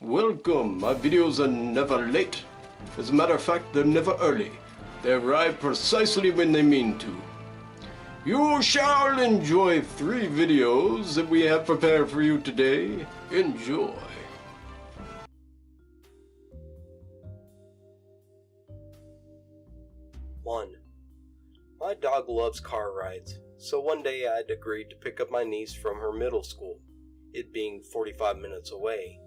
Welcome, my videos are never late. As a matter of fact, they're never early. They arrive precisely when they mean to. You shall enjoy 3 videos that we have prepared for you today. Enjoy. One. My dog loves car rides, so one day I'd agreed to pick up my niece from her middle school, it being 45 minutes away.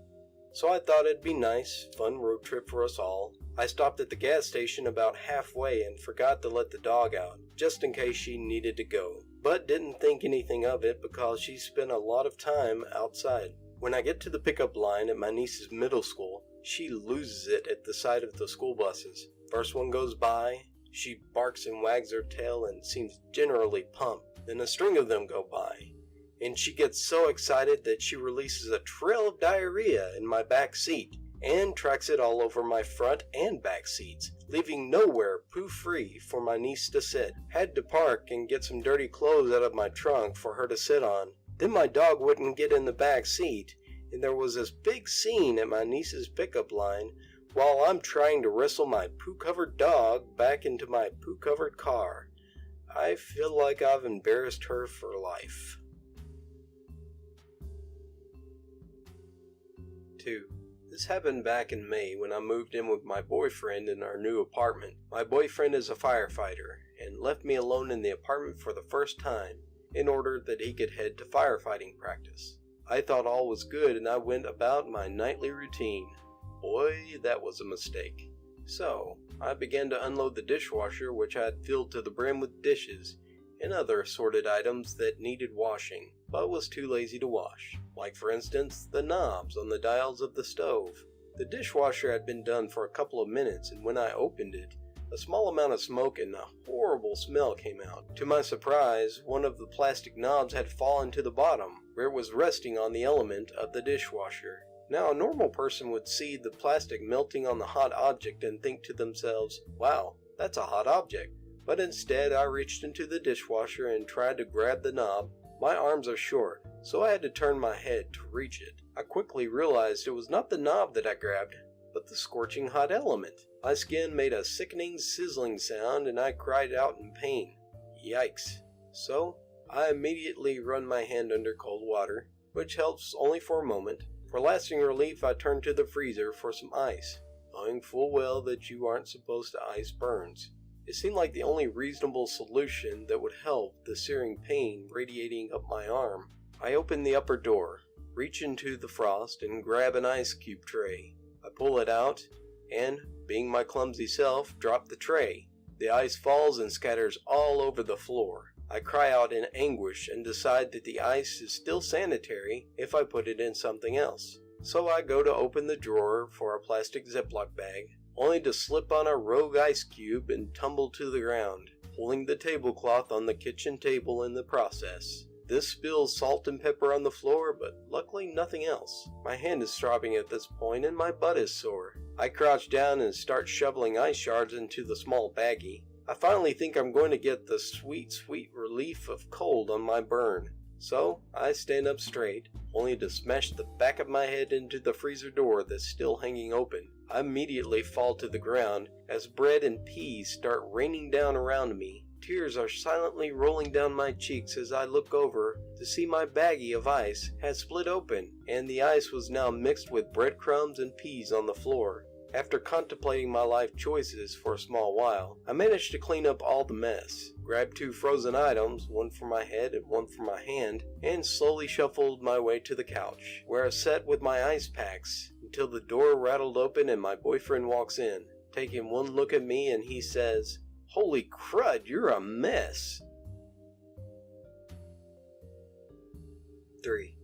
So I thought it'd be nice, fun road trip for us all. I stopped at the gas station about halfway and forgot to let the dog out, just in case she needed to go, but didn't think anything of it because she spent a lot of time outside. When I get to the pickup line at my niece's middle school, she loses it at the sight of the school buses. First one goes by, she barks and wags her tail and seems generally pumped. Then a string of them go by, and she gets so excited that she releases a trail of diarrhea in my back seat and tracks it all over my front and back seats, leaving nowhere poo-free for my niece to sit. Had to park and get some dirty clothes out of my trunk for her to sit on. Then my dog wouldn't get in the back seat, and there was this big scene at my niece's pickup line while I'm trying to wrestle my poo-covered dog back into my poo-covered car. I feel like I've embarrassed her for life. 2. This happened back in May when I moved in with my boyfriend in our new apartment. My boyfriend is a firefighter and left me alone in the apartment for the first time in order that he could head to firefighting practice. I thought all was good and I went about my nightly routine. Boy, that was a mistake. So, I began to unload the dishwasher, which I had filled to the brim with dishes and other assorted items that needed washing, but was too lazy to wash. Like for instance, the knobs on the dials of the stove. The dishwasher had been done for a couple of minutes, and when I opened it, a small amount of smoke and a horrible smell came out. To my surprise, one of the plastic knobs had fallen to the bottom, where it was resting on the element of the dishwasher. Now, a normal person would see the plastic melting on the hot object and think to themselves, wow, that's a hot object. But instead, I reached into the dishwasher and tried to grab the knob. My arms are short, so I had to turn my head to reach it. I quickly realized it was not the knob that I grabbed, but the scorching hot element. My skin made a sickening sizzling sound and I cried out in pain. Yikes. So, I immediately run my hand under cold water, which helps only for a moment. For lasting relief, I turned to the freezer for some ice, knowing full well that you aren't supposed to ice burns. It seemed like the only reasonable solution that would help the searing pain radiating up my arm. I open the upper door, reach into the frost, and grab an ice cube tray. I pull it out, and, being my clumsy self, drop the tray. The ice falls and scatters all over the floor. I cry out in anguish and decide that the ice is still sanitary if I put it in something else. So I go to open the drawer for a plastic Ziploc bag, only to slip on a rogue ice cube and tumble to the ground, pulling the tablecloth on the kitchen table in the process. This spills salt and pepper on the floor, but luckily nothing else. My hand is throbbing at this point and my butt is sore. I crouch down and start shoveling ice shards into the small baggie. I finally think I'm going to get the sweet, sweet relief of cold on my burn. So, I stand up straight, only to smash the back of my head into the freezer door that's still hanging open. I immediately fall to the ground as bread and peas start raining down around me. Tears are silently rolling down my cheeks as I look over to see my baggie of ice had split open, and the ice was now mixed with breadcrumbs and peas on the floor. After contemplating my life choices for a small while, I managed to clean up all the mess, grabbed 2 frozen items, one for my head and one for my hand, and slowly shuffled my way to the couch, where I sat with my ice packs until the door rattled open and my boyfriend walks in, taking one look at me and he says, "Holy crud, you're a mess." 3.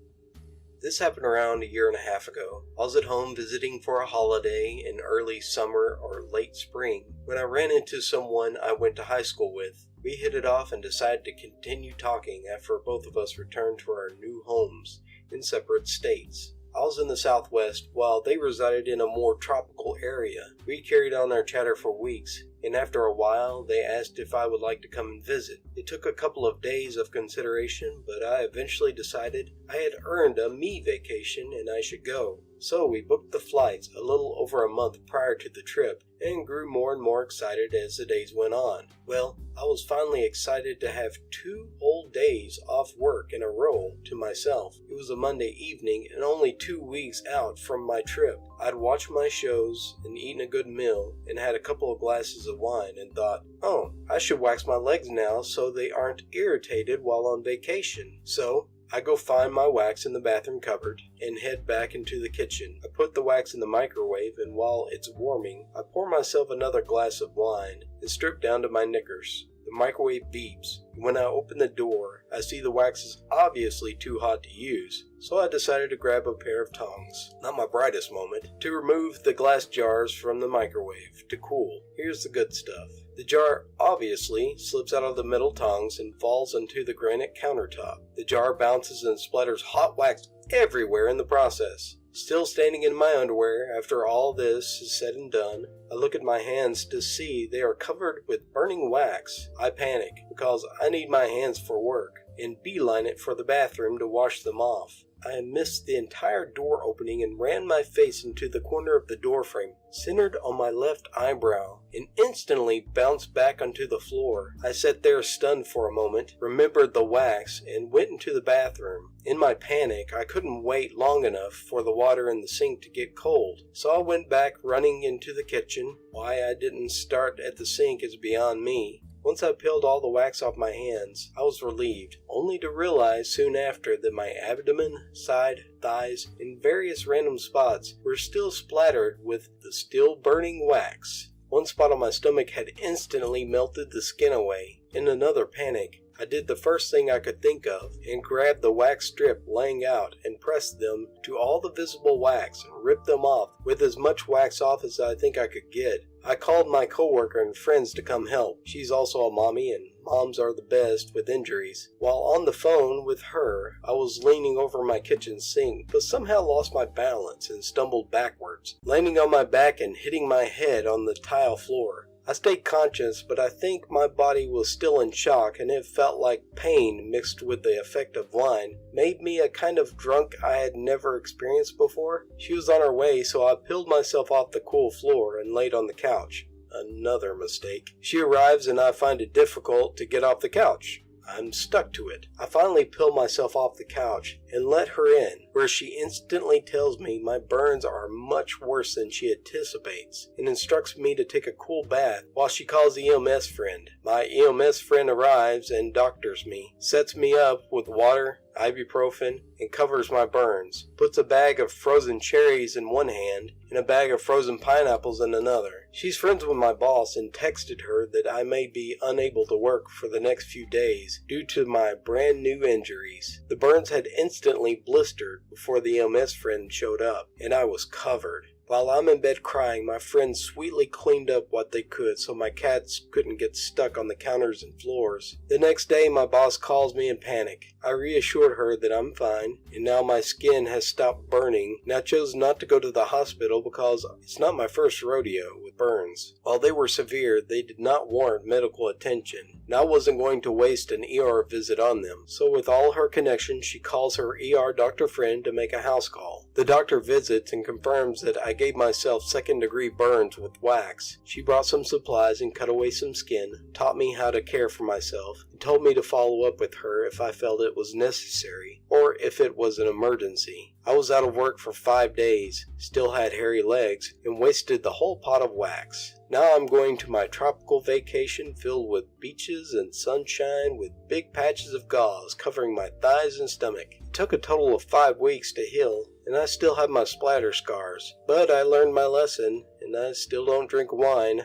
This happened around a year and a half ago. I was at home visiting for a holiday in early summer or late spring when I ran into someone I went to high school with. We hit it off and decided to continue talking after both of us returned to our new homes in separate states. I was in the Southwest while they resided in a more tropical area. We carried on our chatter for weeks, and after a while they asked if I would like to come and visit. It took a couple of days of consideration, but I eventually decided I had earned a me vacation and I should go. So we booked the flights a little over a month prior to the trip and grew more and more excited as the days went on. Well, I was finally excited to have 2 whole days off work in a row to myself. It was a Monday evening and only 2 weeks out from my trip. I'd watched my shows and eaten a good meal and had a couple of glasses of wine and thought, oh, I should wax my legs now so they aren't irritated while on vacation. So I go find my wax in the bathroom cupboard and head back into the kitchen. I put the wax in the microwave, and while it's warming, I pour myself another glass of wine and strip down to my knickers. The microwave beeps. When I open the door, I see the wax is obviously too hot to use, so I decided to grab a pair of tongs, not my brightest moment, to remove the glass jars from the microwave to cool. Here's the good stuff. The jar obviously slips out of the metal tongs and falls onto the granite countertop. The jar bounces and splatters hot wax everywhere in the process. Still standing in my underwear after all this is said and done, I look at my hands to see they are covered with burning wax. I panic because I need my hands for work and beeline it for the bathroom to wash them off. I missed the entire door opening and ran my face into the corner of the doorframe, centered on my left eyebrow, and instantly bounced back onto the floor. I sat there stunned for a moment, remembered the wax, and went into the bathroom. In my panic, I couldn't wait long enough for the water in the sink to get cold, so I went back running into the kitchen. Why I didn't start at the sink is beyond me. Once I peeled all the wax off my hands, I was relieved, only to realize soon after that my abdomen, side, thighs, and various random spots were still splattered with the still burning wax. One spot on my stomach had instantly melted the skin away. In another panic, I did the first thing I could think of and grabbed the wax strip laying out and pressed them to all the visible wax and ripped them off with as much wax off as I think I could get. I called my coworker and friends to come help. She's also a mommy, and moms are the best with injuries. While on the phone with her, I was leaning over my kitchen sink, but somehow lost my balance and stumbled backwards, landing on my back and hitting my head on the tile floor. I stayed conscious, but I think my body was still in shock, and it felt like pain mixed with the effect of wine made me a kind of drunk I had never experienced before. She was on her way, so I peeled myself off the cool floor and laid on the couch. Another mistake. She arrives and I find it difficult to get off the couch. I'm stuck to it. I finally peel myself off the couch and let her in, where she instantly tells me my burns are much worse than she anticipates and instructs me to take a cool bath while she calls the EMS friend. My EMS friend arrives and doctors me, sets me up with water, ibuprofen, and covers my burns, puts a bag of frozen cherries in one hand and a bag of frozen pineapples in another. She's friends with my boss and texted her that I may be unable to work for the next few days due to my brand new injuries. The burns had instantly blistered before the EMS friend showed up, and I was covered. While I'm in bed crying, my friends sweetly cleaned up what they could so my cats couldn't get stuck on the counters and floors. The next day, my boss calls me in panic. I reassured her that I'm fine, and now my skin has stopped burning, and I chose not to go to the hospital because it's not my first rodeo with burns. While they were severe, they did not warrant medical attention, and I wasn't going to waste an ER visit on them. So with all her connections, she calls her ER doctor friend to make a house call. The doctor visits and confirms that I gave myself second-degree burns with wax. She brought some supplies and cut away some skin, taught me how to care for myself, and told me to follow up with her if I felt it was necessary, or if it was an emergency. I was out of work for 5 days, still had hairy legs, and wasted the whole pot of wax. Now I'm going to my tropical vacation filled with beaches and sunshine with big patches of gauze covering my thighs and stomach. It took a total of 5 weeks to heal, and I still have my splatter scars. But I learned my lesson, and I still don't drink wine.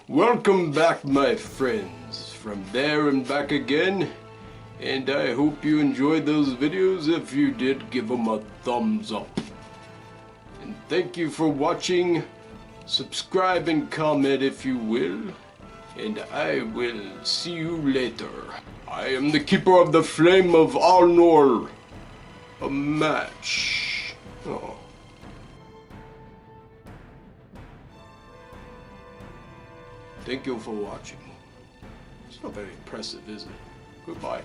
Welcome back, my friends, from there and back again. And I hope you enjoyed those videos. If you did, give them a thumbs up. And thank you for watching. Subscribe and comment if you will. And I will see you later. I am the keeper of the flame of Arnor. A match. Oh. Thank you for watching. It's not very impressive, is it? Goodbye.